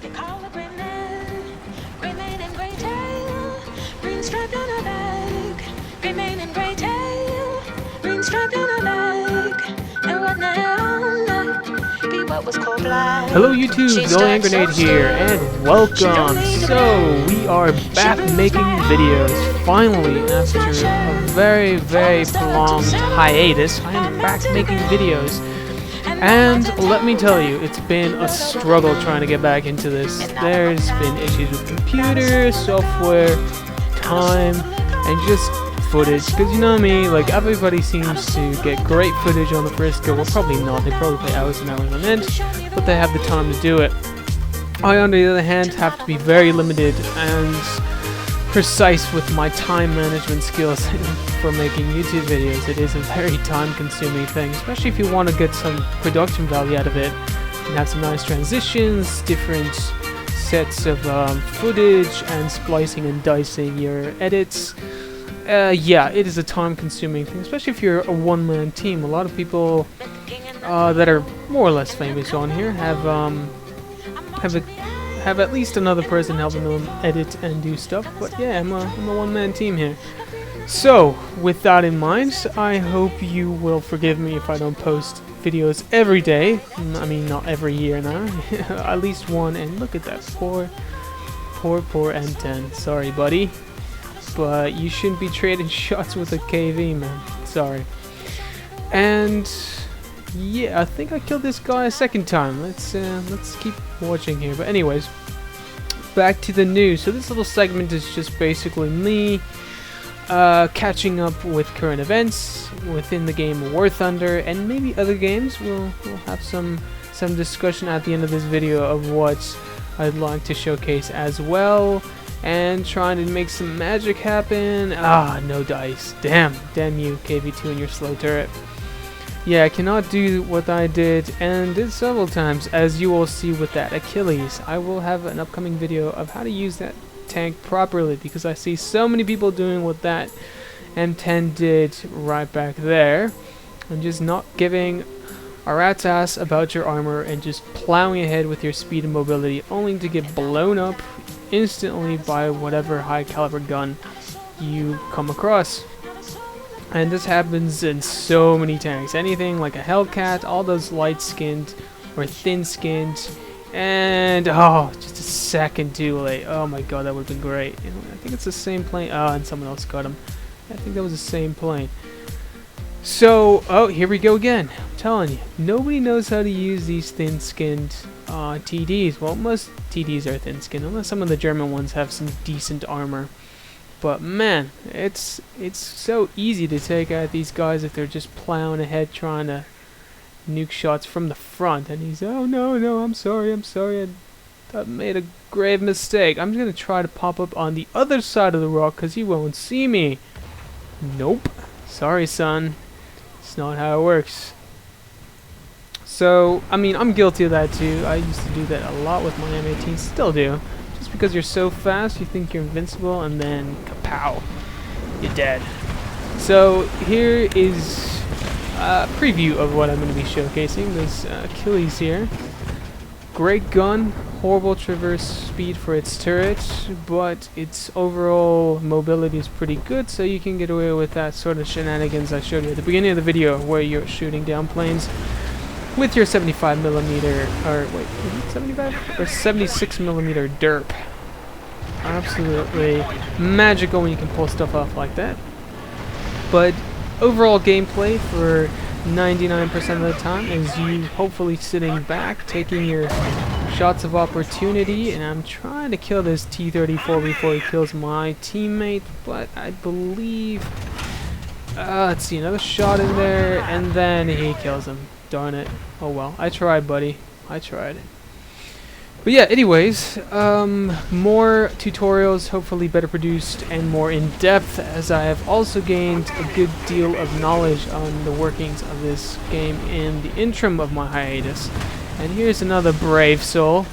They call her Grey Man, Grey Mane and Grey Tail, green stripe on her back. Grey Mane and Grey Tail, green stripe on her back. And when they're on that, be what was called black. Hello YouTube, She Golden Hand starts Grenade so here, slow. and welcome. She don't need a So, bed. we are back making videos, finally, after a very prolonged hiatus. I am back making videos, and let me tell you, it's been a struggle trying to get back into this. There's been issues with computer, software, time, and just footage, because you know me, like everybody seems to get great footage on the first go. Well, probably not, they probably play hours and hours on end, but they have the time to do it. I, on the other hand, have to be very limited and precise with my time management skills for making YouTube videos. It is a very time consuming thing, especially if you want to get some production value out of it and have some nice transitions, different sets of footage, and splicing and dicing your edits. Yeah, it is a time-consuming thing, especially if you're a one-man team. A lot of people that are more or less famous on here have at least another person helping them edit and do stuff. But yeah, I'm a one-man team here. So, with that in mind, I hope you will forgive me if I don't post videos every day. I mean, not every year now. At least one. And look at that poor N10. Sorry, buddy. But you shouldn't be trading shots with a KV, man. Sorry. And yeah, I think I killed this guy a second time. Let's keep watching here. But anyways, back to the news. So this little segment is just basically me catching up with current events within the game War Thunder and maybe other games. We'll have some discussion at the end of this video of what I'd like to showcase as well. And trying to make some magic happen. Ah, no dice. Damn you, KV2 and your slow turret. Yeah, I cannot do what I did and did several times, as you will see with that Achilles. I will have an upcoming video of how to use that tank properly, because I see so many people doing what that M10 did right back there, and just not giving a rat's ass about your armor and just plowing ahead with your speed and mobility, only to get blown up instantly by whatever high caliber gun you come across. And this happens in so many tanks. Anything like a Hellcat, all those light skinned or thin skinned, and oh, just a second too late. Oh my god, that would have been great. I think it's the same plane. Oh, and someone else got him. I think that was the same plane. So, oh, here we go again. I'm telling you, nobody knows how to use these thin-skinned TDs. Well, most TDs are thin-skinned, unless some of the German ones have some decent armor. But man, it's so easy to take out these guys if they're just plowing ahead trying to nuke shots from the front. And he's, oh no, I'm sorry, I made a grave mistake. I'm gonna try to pop up on the other side of the rock because he won't see me. Nope. Sorry, son. It's not how it works. So, I mean, I'm guilty of that too. I used to do that a lot with my M18, still do. Just because you're so fast, you think you're invincible, and then kapow, you're dead. So, here is a preview of what I'm going to be showcasing. This Achilles here. Great gun, horrible traverse speed for its turret, but its overall mobility is pretty good, so you can get away with that sort of shenanigans I showed you at the beginning of the video, where you're shooting down planes with your 75mm, or wait, is it 75? Or 76mm derp. Absolutely magical when you can pull stuff off like that. But overall gameplay for 99% of the time is you hopefully sitting back, taking your shots of opportunity, and I'm trying to kill this T-34 before he kills my teammate, but I believe, let's see, another shot in there, and then he kills him. Darn it. Oh well, I tried, buddy. I tried. But yeah, anyways, more tutorials, hopefully better produced and more in-depth, as I have also gained a good deal of knowledge on the workings of this game in the interim of my hiatus. And here's another brave soul.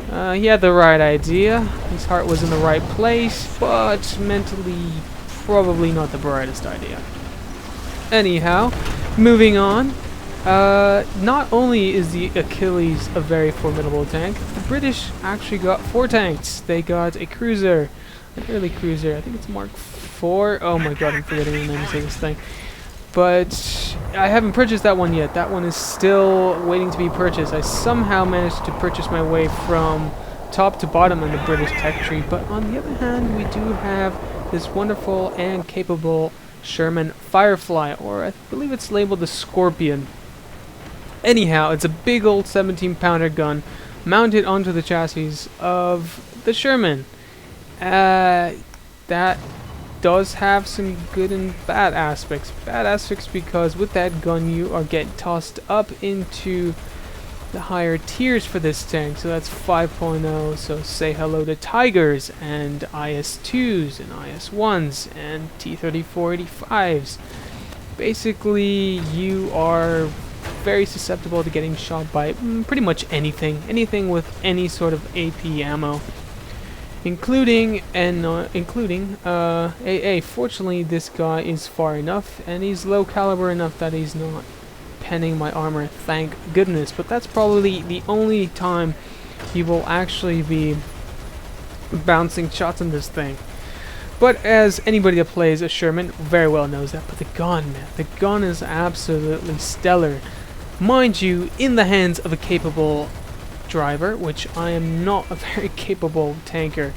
He had the right idea, his heart was in the right place, but mentally probably not the brightest idea. Anyhow, moving on. Not only is the Achilles a very formidable tank, the British actually got 4 tanks. They got a cruiser, an early cruiser, I think it's Mark IV. Oh my god, I'm forgetting the names of this thing. But I haven't purchased that one yet. That one is still waiting to be purchased. I somehow managed to purchase my way from top to bottom in the British tech tree, but on the other hand, we do have this wonderful and capable Sherman Firefly, or I believe it's labeled the Scorpion. Anyhow, it's a big old 17-pounder gun mounted onto the chassis of the Sherman. That does have some good and bad aspects. Bad aspects because with that gun you are getting tossed up into the higher tiers for this tank. So that's 5.0, so say hello to Tigers and IS-2s and IS-1s and T-34-85s. Basically, you are very susceptible to getting shot by pretty much anything with any sort of AP ammo, including AA. Fortunately, this guy is far enough and he's low caliber enough that he's not penning my armor, thank goodness. But that's probably the only time you will actually be bouncing shots in this thing. But as anybody that plays a Sherman very well knows that. But the gun, man, the gun is absolutely stellar. Mind you, in the hands of a capable driver, which I am not a very capable tanker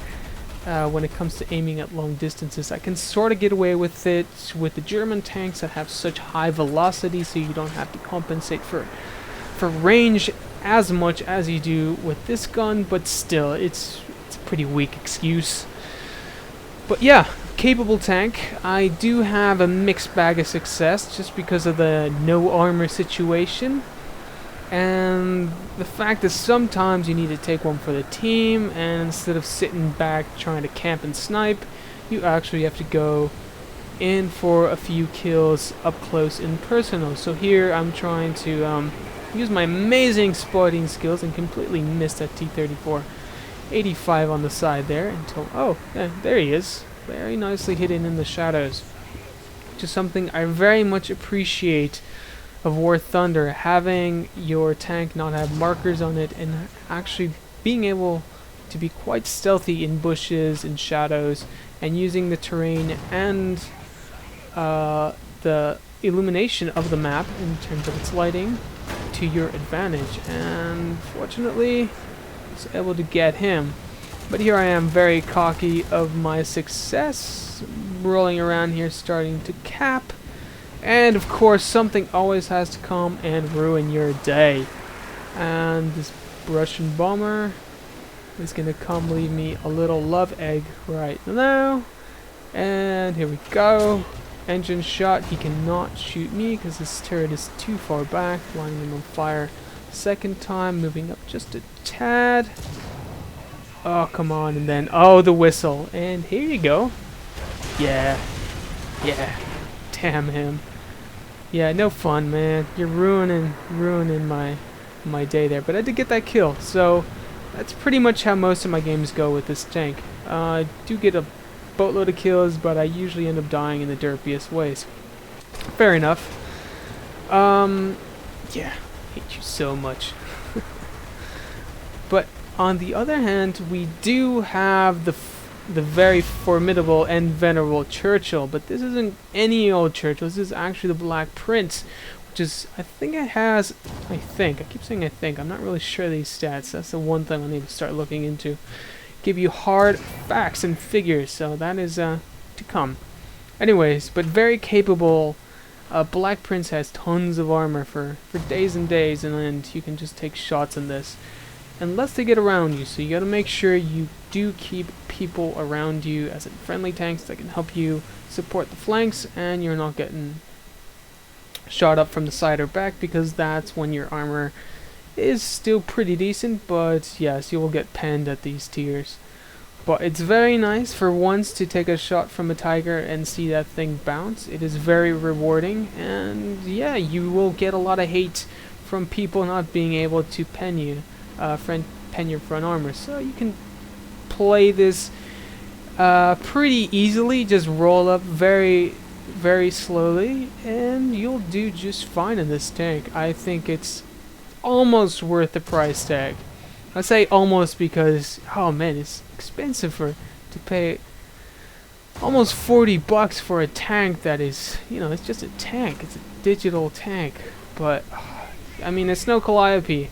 when it comes to aiming at long distances. I can sort of get away with it with the German tanks that have such high velocity, so you don't have to compensate for range as much as you do with this gun, but still, it's a pretty weak excuse. But yeah, capable tank. I do have a mixed bag of success just because of the no armor situation. And the fact that sometimes you need to take one for the team, and instead of sitting back trying to camp and snipe, you actually have to go in for a few kills up close and personal. So here I'm trying to use my amazing spotting skills and completely missed that T-34 85 on the side there until, oh, yeah, there he is. Very nicely hidden in the shadows. Which is something I very much appreciate of War Thunder, having your tank not have markers on it and actually being able to be quite stealthy in bushes and shadows and using the terrain and the illumination of the map in terms of its lighting to your advantage. And fortunately, I was able to get him. But here I am, very cocky of my success, rolling around here starting to cap. And of course, something always has to come and ruin your day. And this Russian bomber is going to come leave me a little love egg right now. And here we go. Engine shot. He cannot shoot me because this turret is too far back. Lining him on fire. Second time, moving up just a tad. Oh, come on. And then, oh, the whistle. And here you go. Yeah. Yeah. Damn him. Yeah, no fun, man. You're ruining my day there. But I did get that kill, so that's pretty much how most of my games go with this tank. I do get a boatload of kills, but I usually end up dying in the derpiest ways. Fair enough. Yeah, hate you so much. But on the other hand, we do have the very formidable and venerable Churchill, but this isn't any old Churchill. This is actually the Black Prince, which is, I keep saying I think, I'm not really sure of these stats. That's the one thing I need to start looking into. Give you hard facts and figures, so that is to come. Anyways, but very capable. Black Prince has tons of armor for days and days, and you can just take shots in this. Unless they get around you, so you gotta make sure you do keep people around you as in friendly tanks that can help you support the flanks, and you're not getting shot up from the side or back, because that's when your armor is still pretty decent, but yes, you will get penned at these tiers. But it's very nice for once to take a shot from a Tiger and see that thing bounce. It is very rewarding, and yeah, you will get a lot of hate from people not being able to pen you. Pen your front armor, so you can play this pretty easily. Just roll up very very slowly, and you'll do just fine in this tank. I think it's almost worth the price tag. I say almost because, oh man, it's expensive to pay almost 40 bucks for a tank that is, it's just a tank. It's a digital tank, but I mean, it's no Calliope,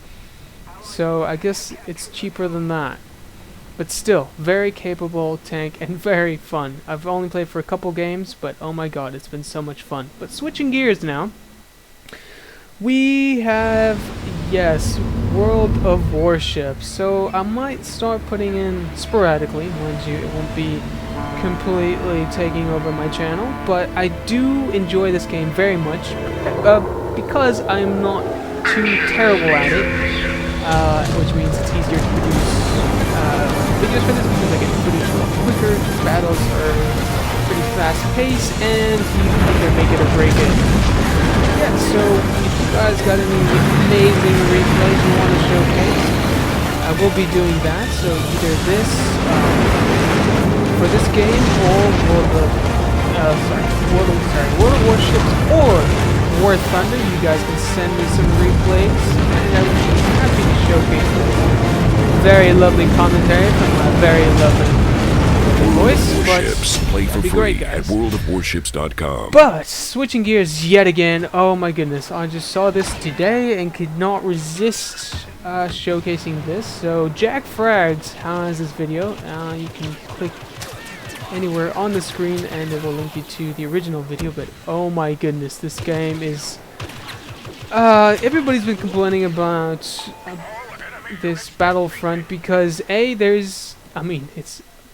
so I guess it's cheaper than that. But still, very capable tank and very fun. I've only played for a couple games, but oh my god, it's been so much fun. But switching gears now, we have, yes, World of Warships. So I might start putting in sporadically, mind you, it won't be completely taking over my channel, but I do enjoy this game very much because I'm not too terrible at it, which means it's easier to produce videos for this because I get to produce a lot quicker. Battles are pretty fast paced, and you can either make it or break it. Yeah, so if you guys got any amazing replays you want to showcase, I will be doing that. So either this for this game or World of Warships or War Thunder. You guys can send me some replays, and I would be happy to showcase them. Very lovely commentary from a very lovely voice, but play for that'd be free great, guys. at worldofwarships.com. But switching gears yet again, oh my goodness, I just saw this today and could not resist showcasing this. So Jack Frags has this video. You can click anywhere on the screen and it will link you to the original video. But oh my goodness, this game is everybody's been complaining about this Battlefront because it's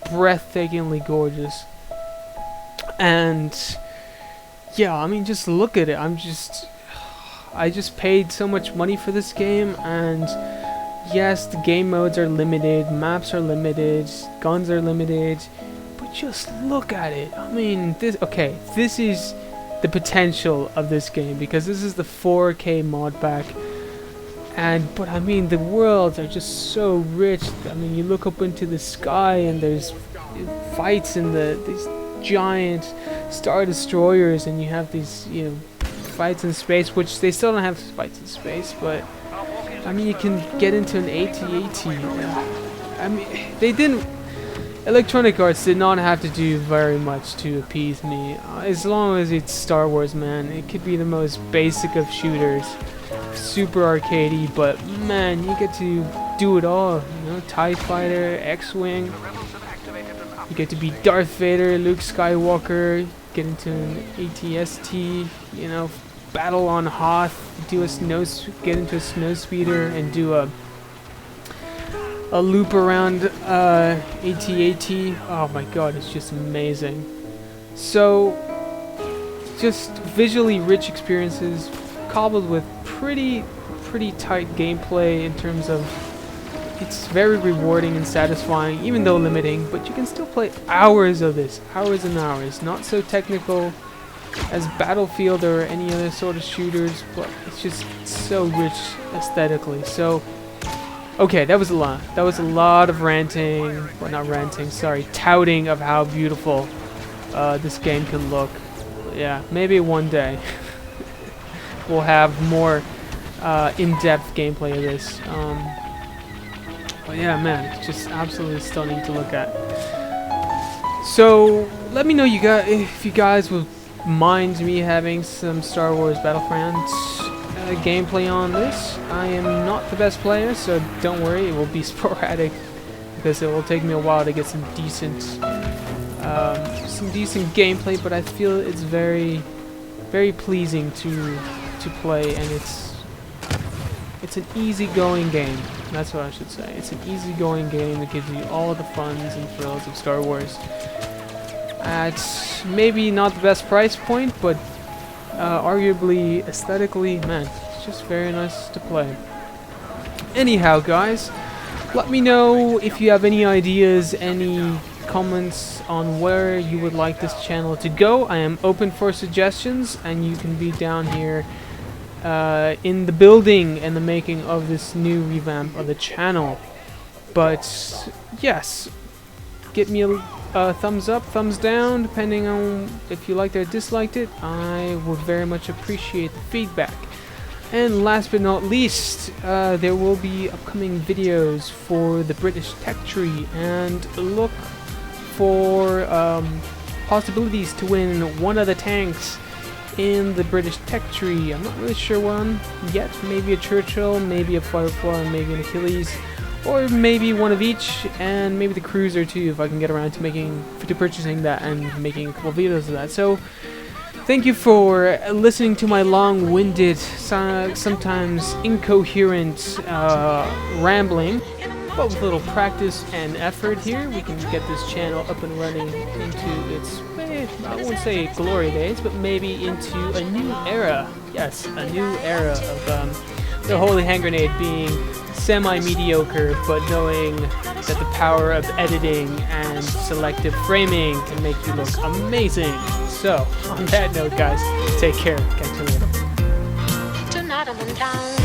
breathtakingly gorgeous, and yeah, I mean, just look at it. I just paid so much money for this game, and yes, the game modes are limited, maps are limited, guns are limited, but just look at it. I mean, this is the potential of this game because this is the 4K mod pack. But I mean, the worlds are just so rich. I mean, you look up into the sky and there's fights in these giant star destroyers, and you have these fights in space, which they still don't have fights in space. But I mean, you can get into an AT-AT. I mean, Electronic Arts did not have to do very much to appease me. As long as it's Star Wars, man, it could be the most basic of shooters. Super arcadey, but man, you get to do it all. TIE Fighter, X-Wing. You get to be Darth Vader, Luke Skywalker. Get into an AT-ST. Battle on Hoth. Get into a snow speeder and do a loop around AT-AT. Oh my god, it's just amazing. So, just visually rich experiences, cobbled with pretty tight gameplay in terms of it's very rewarding and satisfying, even though limiting, but you can still play hours of this, hours and hours. Not so technical as Battlefield or any other sort of shooters, but it's just so rich aesthetically. So, okay, that was a lot. That was a lot of ranting, well, not ranting, sorry, touting of how beautiful this game can look. Yeah, maybe one day we'll have more in-depth gameplay of this. But yeah, man, it's just absolutely stunning to look at. So let me know if you guys would mind me having some Star Wars Battlefront gameplay on this. I am not the best player, so don't worry, it will be sporadic because it will take me a while to get some decent gameplay. But I feel it's very pleasing to play, and it's an easygoing game. That's what I should say. It's an easygoing game that gives you all the funs and thrills of Star Wars. It's maybe not the best price point, but arguably aesthetically, man, it's just very nice to play. Anyhow, guys, let me know if you have any ideas, any comments on where you would like this channel to go. I am open for suggestions, and you can be down here in the building and the making of this new revamp of the channel. But yes, give me thumbs up, thumbs down, depending on if you liked it or disliked it. I would very much appreciate the feedback. And last but not least, there will be upcoming videos for the British Tech Tree, and look for possibilities to win one of the tanks in the British Tech Tree. I'm not really sure one yet. Maybe a Churchill, maybe a Firefly, maybe an Achilles, or maybe one of each, and maybe the Cruiser too, if I can get around to purchasing that and making a couple videos of that. So thank you for listening to my long-winded, sometimes incoherent rambling. But with a little practice and effort here, we can get this channel up and running into its, I won't say glory days, but maybe into a new era. Yes, a new era of the Holy Hand Grenade being semi-mediocre, but knowing that the power of editing and selective framing can make you look amazing. So, on that note, guys, take care. Catch you later. Tonight I'm in town.